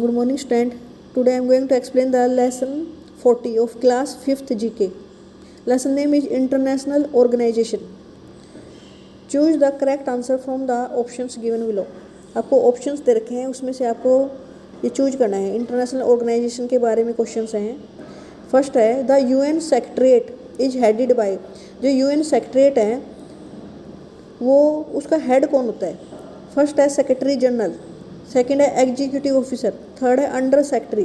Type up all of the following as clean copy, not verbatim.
Good morning, student. Today I am going to explain the lesson 40 of class 5th GK. Lesson name is International Organization. Choose the correct answer from the options given below. आपको options दे रखे हैं, उसमें से आपको ये choose करना है। International organisation के बारे में क्वेश्चंस हैं। फर्स्ट है the UN secretariat is headed by. जो यूएन सेक्रेटरीट है वो उसका हेड कौन होता है? फर्स्ट है सेक्रेटरी जनरल, सेकंड है एग्जीक्यूटिव ऑफिसर, थर्ड है अंडर सेक्रेटरी।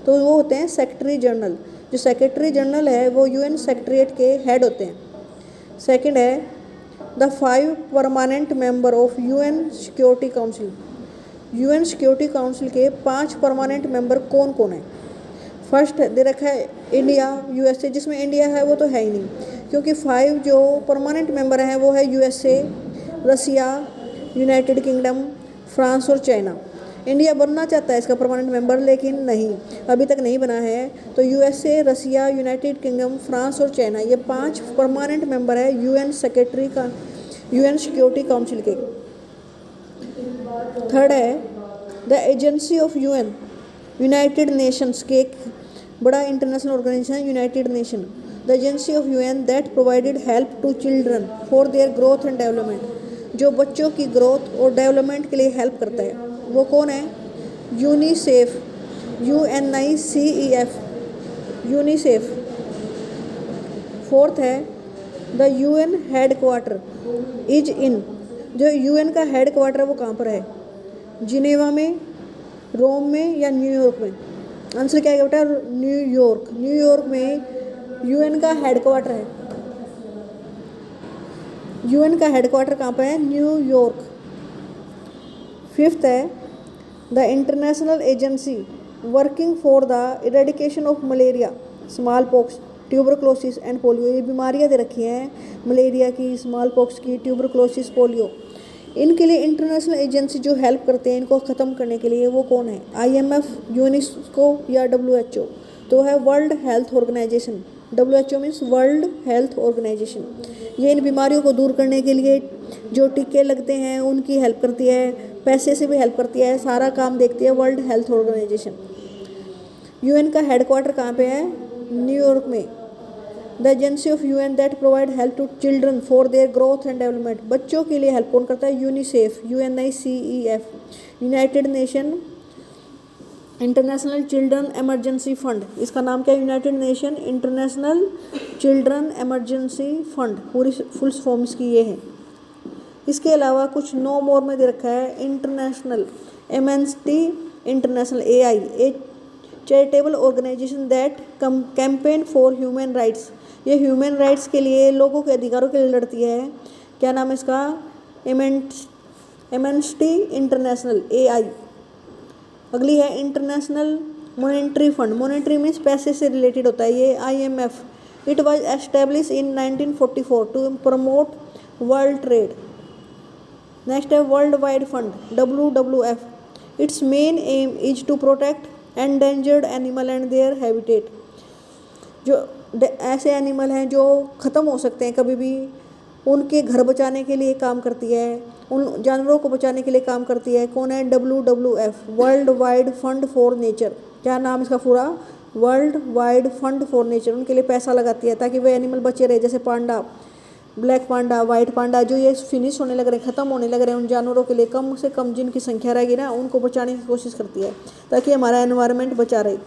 तो वो होते हैं सेक्रेटरी जनरल। जो सेक्रेटरी जनरल है वो यूएन सेक्रेटरीट के हेड होते हैं। सेकंड है the 5 permanent member of UN security council. UN security council के 5 परमानेंट मेंबर कौन कौन है? फर्स्ट दे रखा है इंडिया, यूएसए, जिसमें इंडिया है वो तो है ही नहीं, क्योंकि 5 जो परमानेंट मेंबर हैं वो है USA, Russia, United Kingdom, France और चाइना। इंडिया बनना चाहता है इसका परमानेंट मेंबर, लेकिन नहीं, अभी तक नहीं बना है। तो USA, Russia, United Kingdom, France और चाइना, ये 5 परमानेंट मेंबर है यूएन सेक्रेटरी का, यूएन सिक्योरिटी काउंसिल के। थर्ड है the agency of UN, United Nations के एक बड़ा इंटरनेशनल ऑर्गेनाइजेशन है United Nation. The agency of UN that provided help to children for their growth and development. जो बच्चों की ग्रोथ और डेवलपमेंट के लिए हेल्प करता है वो कौन है? UNICEF, UNICEF, UNICEF. फोर्थ है the UN head quarter is in. जो यूएन का हेड क्वार्टर है वो कहाँ पर है? जिनेवा में, रोम में या न्यूयॉर्क में? आंसर क्या है बेटा? न्यूयॉर्क। न्यूयॉर्क में यूएन का हेड क्वार्टर है। यूएन का हेडक्वार्टर कहाँ पर है? न्यूयॉर्क। फिफ्थ है the international agency working for the eradication of malaria, small pox, tuberculosis and polio. ये बीमारियाँ दे रखी हैं मलेरिया की, स्मॉल पॉक्स की, ट्यूबरक्लोसिस, पोलियो। इनके लिए इंटरनेशनल एजेंसी जो हेल्प करते हैं इनको ख़त्म करने के लिए, वो कौन है? IMF, यूनेस्को या WHO? तो है world health organization. WHO means world health organization. ये इन बीमारियों को दूर करने के लिए जो टीके लगते हैं उनकी हेल्प करती है, पैसे से भी हेल्प करती है, सारा काम देखती है वर्ल्ड हेल्थ ऑर्गेनाइजेशन। यूएन का हेडक्वार्टर कहाँ पे है? न्यूयॉर्क में। The agency of UN that provide help to children for their growth and development. बच्चों के लिए हेल्प कौन करता है? UNICEF, UNICEF। United Nation International Children Emergency Fund, इसका नाम क्या है? United Nation International Children Emergency Fund, पूरी फुल फॉर्म इसकी ये है। इसके अलावा कुछ नो मोर में दे रखा है international amnesty international, AI, a charitable organization that campaign for human rights. ये ह्यूमन राइट्स के लिए, लोगों के अधिकारों के लिए लड़ती है। क्या नाम है इसका? Amnesty international, AI। अगली है International Monetary Fund. Monetary means पैसे से रिलेटेड होता है ये। IMF, it was establish in 1944 to promote world trade. Next है world wide fund, WWF, it's main aim is to protect endangered animal and their habitat. जो ऐसे animal हैं जो ख़त्म हो सकते हैं कभी भी, उनके घर बचाने के लिए काम करती है, उन जानवरों को बचाने के लिए काम करती है। कौन है? WWF, world wide fund for nature. क्या नाम इसका पूरा? World wide fund for nature. उनके लिए पैसा लगाती है ताकि वे एनिमल बचे रहे, जैसे पांडा, ब्लैक पांडा, वाइट पांडा, जो ये फिनिश होने लग रहे हैं, ख़त्म होने लग रहे हैं, उन जानवरों के लिए कम से कम जिनकी संख्या रहेगी ना, उनको बचाने की कोशिश करती है ताकि हमारा एनवायरनमेंट बचा रहे।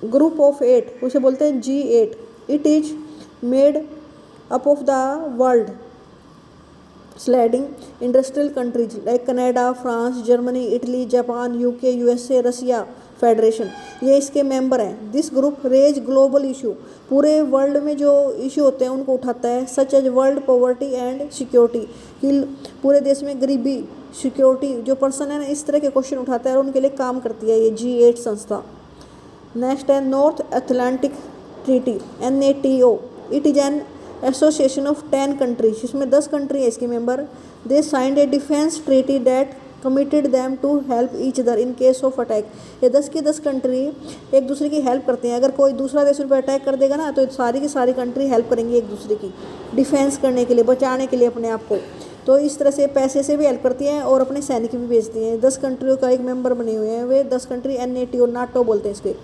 ग्रुप ऑफ 8, उसे बोलते हैं G8। It is made up of the world sliding industrial countries like Canada, France, Germany, Italy, Japan, UK, USA, Russia federation, ये इसके मेंबर हैं। This group raise global issue, पूरे वर्ल्ड में जो इशू होते हैं उनको उठाता है, such as world poverty and security, कि पूरे देश में गरीबी, सिक्योरिटी, जो पर्सन है ना, इस तरह के क्वेश्चन उठाता है और उनके लिए काम करती है ये G8 संस्था। नेक्स्ट है North Atlantic treaty, NATO, it is an association of 10 countries, इसमें 10 कंट्री है इसके member. They signed a defence treaty that committed them to help each other in case of attack. ये 10 की 10 कंट्री एक दूसरे की हेल्प करते हैं। अगर कोई दूसरा देश उन पर अटैक कर देगा ना, तो सारी की सारी कंट्री हेल्प करेंगी एक दूसरे की डिफेंस करने के लिए, बचाने के लिए अपने आप को। तो इस तरह से पैसे से भी हेल्प करती हैं और अपने सैनिक भी भेजती हैं। 10 कंट्रियों का एक मेंबर बने हुए हैं, वे 10 कंट्री NATO और नाटो बोलते हैं इसके।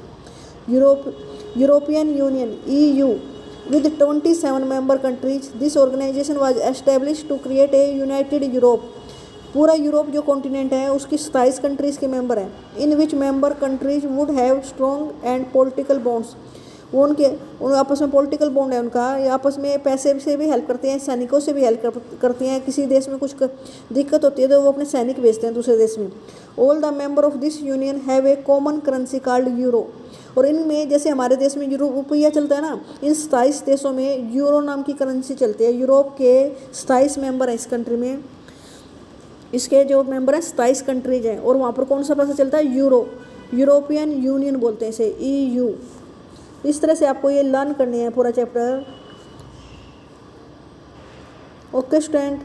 European union EU with 27 member countries, this organization was established to create a united Europe। पूरा यूरोप जो कॉन्टिनेंट है उसकी 27 कंट्रीज़ के मेंबर हैं। In which member countries would have strong and political bonds, वो उन आपस में पॉलिटिकल बॉन्ड है उनका, ये आपस में पैसे से भी हेल्प करते हैं, सैनिकों से भी हेल्प करती हैं। किसी देश में कुछ दिक्कत होती है तो वो अपने सैनिक भेजते हैं दूसरे देश में। All the member of this union have a common currency called euro. और इनमें जैसे हमारे देश में रुपया चलता है ना, इन 27 देशों में यूरो नाम की करेंसी चलती है। यूरोप के 27 मेंबर हैं इस कंट्री में, इसके जो मेंबर हैं 27 कंट्रीज हैं, और वहाँ पर कौन सा पैसा चलता है? यूरो। यूरोपियन यूनियन बोलते हैं इसे, EU। इस तरह से आपको ये लर्न करनी है पूरा चैप्टर। Okay student.